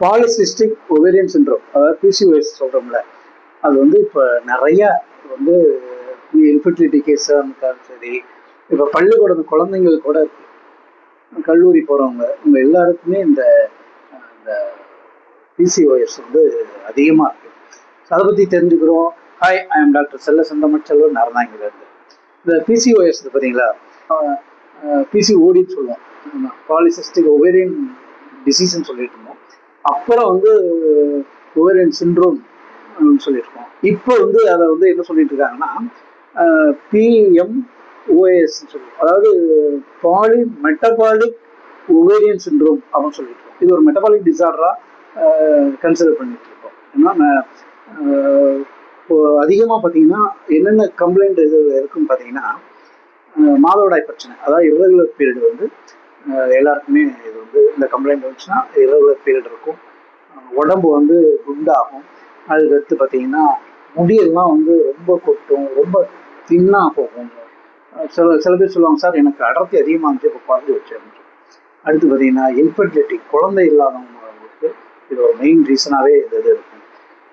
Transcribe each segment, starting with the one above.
Polycystic ovarian syndrome, அதாவது PCOS சொல்கிறோம்ல, அது வந்து இப்போ நிறைய வந்து இன்ஃபர்டிலிட்டி கேஸாக இருந்தாலும் சரி, இப்போ பள்ளிக்கூட குழந்தைங்கள் கூட இருக்கு, கல்லூரி போகிறவங்க இவங்க எல்லாருக்குமே இந்த பிசிஓஎஸ் வந்து அதிகமாக இருக்குது. அதை பற்றி தெரிஞ்சுக்கிறோம். ஹாய், ஐ எம் டாக்டர் செல்ல செந்தமிழ்ச்செல்வன், நாரதாங்கிலிருந்து. இந்த பிசிஓஎஸ் பார்த்தீங்களா, பிசிஓடின்னு சொல்லுவோம், பாலிசிஸ்டிக் ஒவேரியன் டிசீஸ்ன்னு சொல்லிட்டு இருந்தோம். அப்புறம் வந்து ஒவேரியன் சிண்ட்ரோம் சொல்லியிருக்கோம். இப்போ வந்து அதை வந்து என்ன சொல்லிட்டு இருக்காங்கன்னா பிஎம்ஓஎஸ் சொல்லி, அதாவது பாலி மெட்டபாலிக் ஒவேரியன் சிண்ட்ரோம் அப்படின்னு சொல்லிட்டு இருக்கோம். இது ஒரு மெட்டபாலிக் டிசார்டராக கன்சிடர் பண்ணிட்டு இருக்கோம். ஏன்னா இப்போ அதிகமாக பார்த்தீங்கன்னா என்னென்ன கம்ப்ளைண்ட் இது இருக்குன்னு பார்த்தீங்கன்னா, மாதவிடாய் பிரச்சனை, அதாவது இர்ரெகுலர் பீரியட் வந்து எல்லாருக்குமே இது வந்து இந்த கம்ப்ளைண்ட் வந்துச்சுன்னா இர்ரெகுலர் பீரியட் இருக்கும், உடம்பு வந்து குண்டாகும், அதுக்கடுத்து பார்த்தீங்கன்னா முடியெல்லாம் வந்து ரொம்ப கொட்டும், ரொம்ப தின்னாக போகும். சில பேர் சொல்லுவாங்க, சார் எனக்கு அடர்த்தி அதிகமாக இருந்துச்சு, இப்போ குறைஞ்சி வச்சு. அடுத்து பார்த்தீங்கன்னா இன்ஃபர்டிலிட்டி, குழந்தை இல்லாதவங்களுக்கு இது ஒரு மெயின் ரீசனாகவே இது இருக்கும்.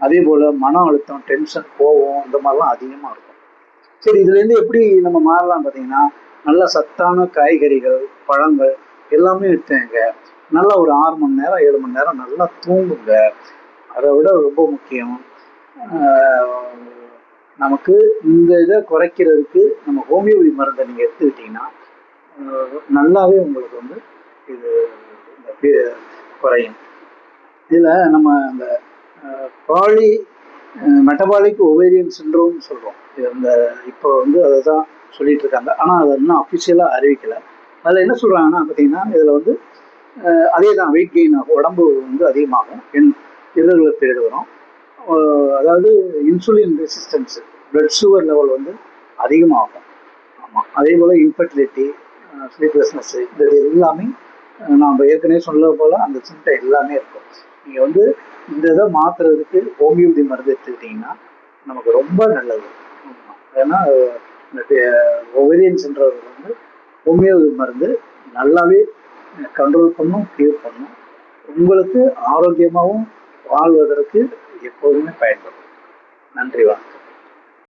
அதே போல் மன அழுத்தம், டென்ஷன், கோபம் இந்த மாதிரிலாம் அதிகமாக இருக்கும். சரி, இதுலேருந்து எப்படி நம்ம மாறலாம் பார்த்தீங்கன்னா, நல்ல சத்தான காய்கறிகள், பழங்கள் எல்லாமே எடுத்துங்க, நல்லா ஒரு 6 மணி நேரம் 7 மணி நேரம் நல்லா தூங்குங்க. அதை விட ரொம்ப முக்கியம், நமக்கு இந்த இதை குறைக்கிறதுக்கு நம்ம ஹோமியோபதி மருந்தை நீங்கள் எடுத்துக்கிட்டிங்கன்னா நல்லாவே உங்களுக்கு வந்து இது குறையும். இதில் நம்ம அந்த பாலி மெட்டபாலிக் ஒவேரியன் சிண்ட்ரோம் சொல்கிறோம். இந்த இப்போ வந்து அதை தான் சொல்லிட்டு இருக்காங்க, ஆனால் அதை இன்னும் அஃபிஷியலாக அறிவிக்கலை. அதில் என்ன சொல்கிறாங்கன்னா பார்த்தீங்கன்னா, இதில் வந்து அதே தான், வெயிட் கெயின் ஆகும், உடம்பு வந்து அதிகமாகும், இர்ரெகுலர் பீரியட் வரும், அதாவது insulin resistance, blood sugar level வந்து அதிகமாகும். ஆமாம், அதே போல் இன்ஃபர்டிலிட்டி, ஸ்லீப்லெஸ்னஸ், இது எல்லாமே நாம் ஏற்கனவே சொல்ல போல் அந்த சிம்டம் எல்லாமே இருக்கும். நீங்கள் வந்து இந்த இதை மாற்றுறதுக்கு ஹோமியோபதி மருந்து எடுத்துக்கிட்டிங்கன்னா நமக்கு ரொம்ப நல்லது. ஏன்னா இந்த ஒவேரியன் சிண்ட்ரோம் வந்து ஹோமியோபதி மருந்து நல்லாவே கண்ட்ரோல் பண்ணும், கியூர் பண்ணும், உங்களுக்கு ஆரோக்கியமாகவும் வாழ்வதற்கு எப்போதுமே பயன்படும். நன்றி, வணக்கம்.